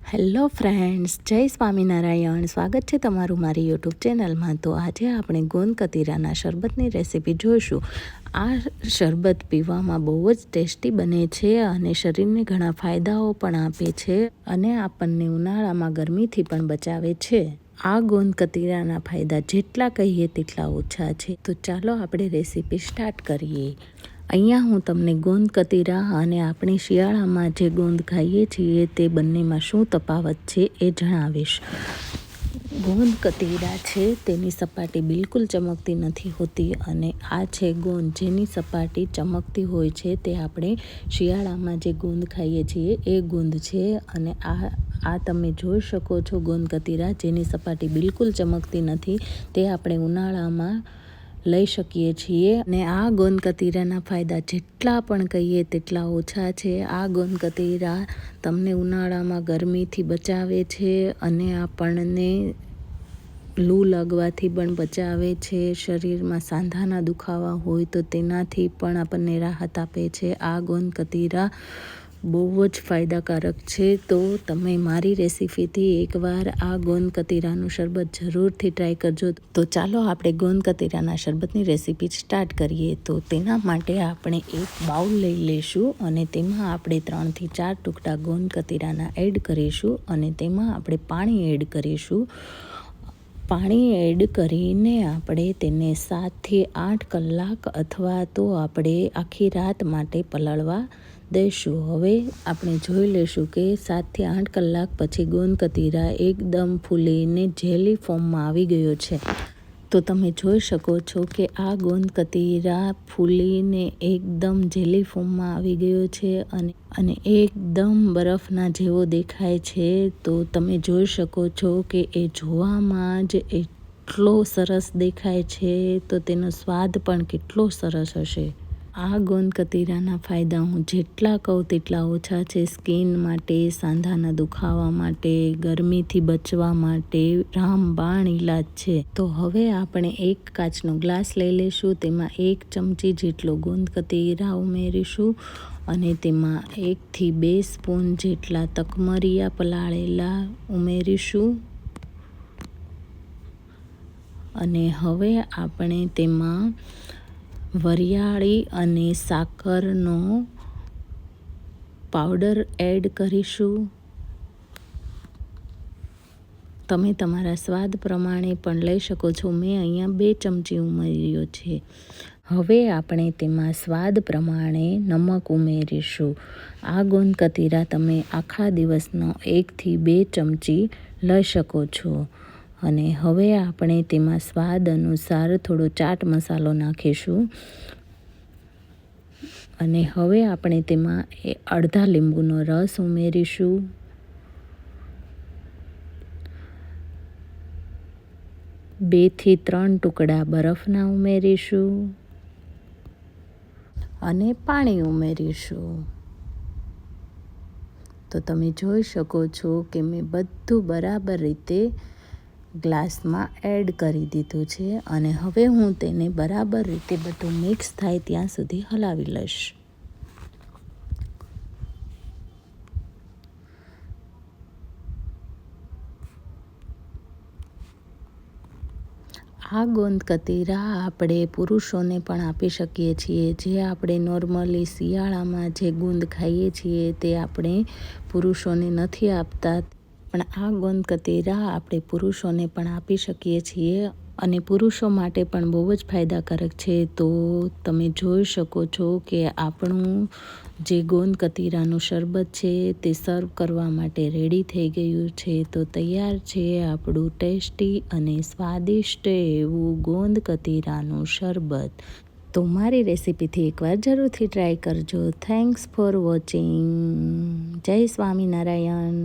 Hello friends, જય સ્વામિનારાયણ. સ્વાગત છે તમારું મારી યુટ્યુબ ચેનલમાં. તો આજે આપણે ગોંદ કતીરાના શરબતની રેસીપી જોઈશું. આ શરબત પીવામાં બહુ જ ટેસ્ટી બને છે અને શરીરને ઘણા ફાયદાઓ પણ આપે છે અને આપણને ઉનાળામાં ગરમીથી પણ બચાવે છે. આ ગોંદ કતીરાના ફાયદા જેટલા કહીએ તેટલા ઓછા છે. તો ચાલો આપણે રેસીપી સ્ટાર્ટ કરીએ. અહીંયા હું તમને ગોંદ કતીરા અને આપણે શિયાળામાં જે ગોંદ ખાઈએ છીએ તે બંનેમાં શું તફાવત છે એ જણાવીશ. ગોંદ કતીરા છે તેની સપાટી બિલકુલ ચમકતી નથી હોતી અને આ છે ગોંદ જેની સપાટી ચમકતી હોય છે. તે આપણે શિયાળામાં જે ગોંદ ખાઈએ છીએ એ ગોંદ છે અને આ તમે જોઈ શકો છો ગોંદ કતીરા જેની સપાટી બિલકુલ ચમકતી નથી, તે આપણે ઉનાળામાં લઈ શકીએ છીએ. અને આ ગોંદ કતીરાના ફાયદા જેટલા પણ કહીએ તેટલા ઓછા છે. આ ગોંદ કતીરા તમને ઉનાળામાં ગરમીથી બચાવે છે અને આપણને લૂ લાગવાથી પણ બચાવે છે. શરીરમાં સાંધાના દુખાવા હોય તો તેનાથી પણ આપણને રાહત આપે છે. આ ગોંદ કતીરા બહુ જ ફાયદાકારક છે. તો તમે મારી રેસીપીથી એકવાર આ ગોંદ કતીરાનું શરબત જરૂરથી ટ્રાય કરજો. તો ચાલો આપણે ગોંદ કતીરાના શરબતની રેસીપી સ્ટાર્ટ કરીએ. તો તેના માટે આપણે એક બાઉલ લઈ લઈશું અને તેમાં આપણે 3 થી 4 ટુકડા ગોંદ કતીરાના એડ કરીશું અને તેમાં આપણે પાણી એડ કરીશું. પાણી એડ કરીને આપણે તેને 7 થી 8 કલાક અથવા તો આપણે આખી રાત માટે પલાળવા દઈશું. હવે આપણે જોઈ લઈશું કે 7 થી 8 કલાક પછી ગોંદ કતીરા એકદમ ફૂલીને જેલી ફોર્મમાં આવી ગયો છે. તો તમે જોઈ શકો છો કે આ ગોંદ કતીરા ફૂલીને એકદમ જેલી ફોર્મમાં આવી ગયો છે અને એકદમ બરફના જેવો દેખાય છે. તો તમે જોઈ શકો છો કે એ જોવામાં જ એટલો સરસ દેખાય છે તો તેનો સ્વાદ પણ કેટલો સરસ હશે. આ ગોંદ કતીરાના ફાયદા હું જેટલા કહું તેટલા ઓછા છે. સ્કિન માટે, સાંધાના દુખાવા માટે, ગરમીથી બચવા માટે રામબાણ ઈલાજ છે. તો હવે આપણે એક કાચનો ગ્લાસ લઈ લઈશું. તેમાં 1 ચમચી જેટલો ગોંદ કતીરા ઉમેરીશું અને તેમાં 1 થી 2 સ્પૂન જેટલા તકમરિયા પલાળેલા ઉમેરીશું અને હવે આપણે તેમાં વરિયાળી અને સાકરનો પાવડર એડ કરીશું. તમે તમારા સ્વાદ પ્રમાણે પણ લઈ શકો છો. મેં અહીંયા 2 ચમચી ઉમેર્યો છે. હવે આપણે તેમાં સ્વાદ પ્રમાણે નમક ઉમેરીશું. આ ગોંદ કતીરા તમે આખા દિવસનો 1 થી 2 ચમચી લઈ શકો છો. અને હવે આપણે તેમાં સ્વાદ અનુસાર થોડો ચાટ મસાલો નાખીશું અને હવે આપણે તેમાં અડધા લીંબુનો રસ ઉમેરીશું. બે થી 3 ટુકડા બરફના ઉમેરીશું અને પાણી ઉમેરીશું. તો તમે જોઈ શકો છો કે મેં બધું બરાબર રીતે ગ્લાસમાં એડ કરી દીધું છે અને હવે હું તેને બરાબર રીતે બધું મિક્સ થાય ત્યાં સુધી હલાવી લઈશ. આ ગોંદ કતીરા આપણે પુરુષોને પણ આપી શકીએ છીએ. જે આપણે નોર્મલી શિયાળામાં જે ગોંદ ખાઈએ છીએ તે આપણે પુરુષોને નથી આપતા, પણ આ ગોંદ કતીરા આપણે પુરુષોને પણ આપી શકીએ છીએ અને પુરુષો માટે પણ બહુ જ ફાયદાકારક છે. તો તમે જોઈ શકો છો કે આપણું જે ગોંદ કતીરાનું શરબત છે તે સર્વ કરવા માટે રેડી થઈ ગયું છે. તો તૈયાર છે આપણું ટેસ્ટી અને સ્વાદિષ્ટ એવું ગોંદ કતીરાનું શરબત. તો મારી રેસીપીથી એકવાર જરૂરથી ટ્રાય કરજો. Thanks for watching. જય સ્વામિનારાયણ.